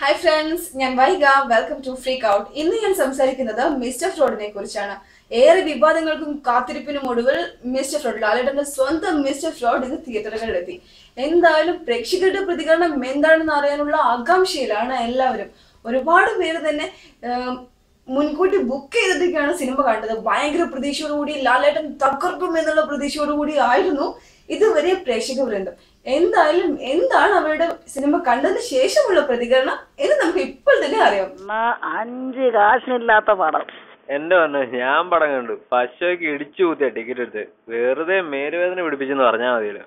Hi friends, ഞാൻ Vaiga. Welcome to freak out. ഇന്ന് ഞാൻ സംസാരിക്കുന്നത് മിസ്റ്റർ ഫ്രോഡിനെ കുറിച്ചാണ്. ഏറെ വിവാദങ്ങൾക്കും കാത്തിരിപ്പിനും ഒടുവിൽ മിസ്റ്റർ ഫ്രോഡ്, ലാലേട്ടന്റെ സ്വന്തം മിസ്റ്റർ ഫ്രോഡ് ഇന്ന് തിയേറ്ററുകളിലെത്തി. എന്തായാലും പ്രേക്ഷകരുടെ പ്രതികരണം എന്താണെന്ന് അറിയാനുള്ള ആകാംക്ഷയിലാണ് എല്ലാവരും. ഒരുപാട് പേര് തന്നെ മുൻകൂട്ടി ബുക്ക് ചെയ്തിട്ടൊക്കെയാണ് സിനിമ കണ്ടത്. ഭയങ്കര പ്രതീക്ഷയോടുകൂടി ലാലേട്ടൻ തകർക്കും എന്നുള്ള പ്രതീക്ഷയോടുകൂടി ആയിരുന്നു ഇതുവരെ പ്രേക്ഷക വൃന്ദം. എന്തായാലും എന്താണ് അവരുടെ സിനിമ കണ്ടതിന് ശേഷമുള്ള പ്രതികരണം എന്ന് നമുക്ക് ഇപ്പോൾ തന്നെ അറിയാം. 5 കാശിനില്ലാത്ത പടം. എന്റെ പറഞ്ഞു ഞാൻ പടം കണ്ടു. പശുക്ക് ഇടിച്ചു കൂത്തിയ ടിക്കറ്റ് എടുത്ത് വെറുതെ മേലുവേദന പിടിപ്പിച്ചെന്ന് പറഞ്ഞാൽ മതിയല്ലോ.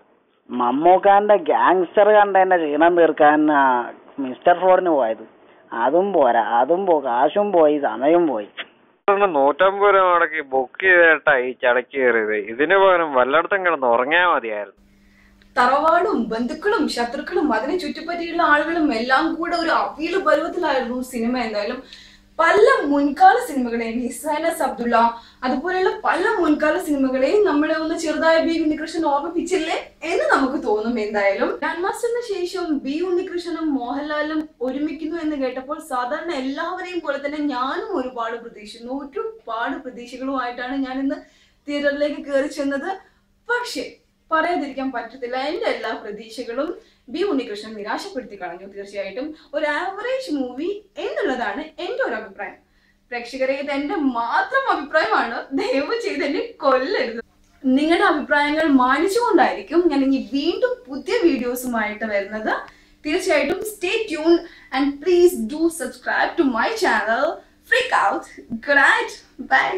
മമ്മൂക്കാന്റെ ഗാങ്സ്റ്റർ കണ്ടതിന്റെ ക്ഷീണം തീർക്കാൻ മിസ്റ്റർ ഫ്രോഡിന് പോയത്. അതും പോരാ, കാശും പോയി, സമയം പോയി. 150 രൂപ മുടക്കി ബുക്ക് ചെയ്തേട്ടാ ഈ ചടക്കി കയറിയത്. ഇതിന് പകരം വല്ലയിടത്തും കിടന്ന് ഉറങ്ങിയാൽ മതിയായിരുന്നു. തറവാടും ബന്ധുക്കളും ശത്രുക്കളും അതിനെ ചുറ്റിപ്പറ്റിയുള്ള ആളുകളും എല്ലാം കൂടെ ഒരു അവിയൽ പരുവത്തിലായിരുന്നു സിനിമ. എന്തായാലും പല മുൻകാല സിനിമകളെയും ഹിസൈനസ് അബ്ദുള്ള അതുപോലെയുള്ള പല മുൻകാല സിനിമകളെയും നമ്മളെ ഒന്ന് ചെറുതായ ബി ഉണ്ണികൃഷ്ണൻ ഓർമ്മിപ്പിച്ചില്ലേ എന്ന് നമുക്ക് തോന്നും. എന്തായാലും ഗ്രാൻഡ് മാസ്റ്ററിന് ശേഷം ബി ഉണ്ണികൃഷ്ണനും മോഹൻലാലും ഒരുമിക്കുന്നു എന്ന് കേട്ടപ്പോൾ സാധാരണ എല്ലാവരെയും പോലെ തന്നെ ഞാനും ഒരുപാട് പ്രതീക്ഷകളുമായിട്ടാണ് ഞാൻ ഇന്ന് തിയേറ്ററിലേക്ക് കയറി ചെന്നത്. പക്ഷേ പറയാതിരിക്കാൻ പറ്റത്തില്ല, എന്റെ എല്ലാ പ്രതീക്ഷകളും ബി ഉണ്ണികൃഷ്ണൻ നിരാശപ്പെടുത്തി കളഞ്ഞു. തീർച്ചയായിട്ടും ഒരു ആവറേജ് മൂവി എന്നുള്ളതാണ് എന്റെ ഒരു അഭിപ്രായം. പ്രേക്ഷകരെ, ഇത് എന്റെ മാത്രം അഭിപ്രായമാണ്, ദയവ് ചെയ്ത് എന്നെ കൊല്ലരുത്. നിങ്ങളുടെ അഭിപ്രായങ്ങൾ മാനിച്ചുകൊണ്ടായിരിക്കും ഞാൻ ഇനി വീണ്ടും പുതിയ വീഡിയോസുമായിട്ട് വരുന്നത്. തീർച്ചയായിട്ടും stay tune and please do subscribe to my channel freak out. Good night, by.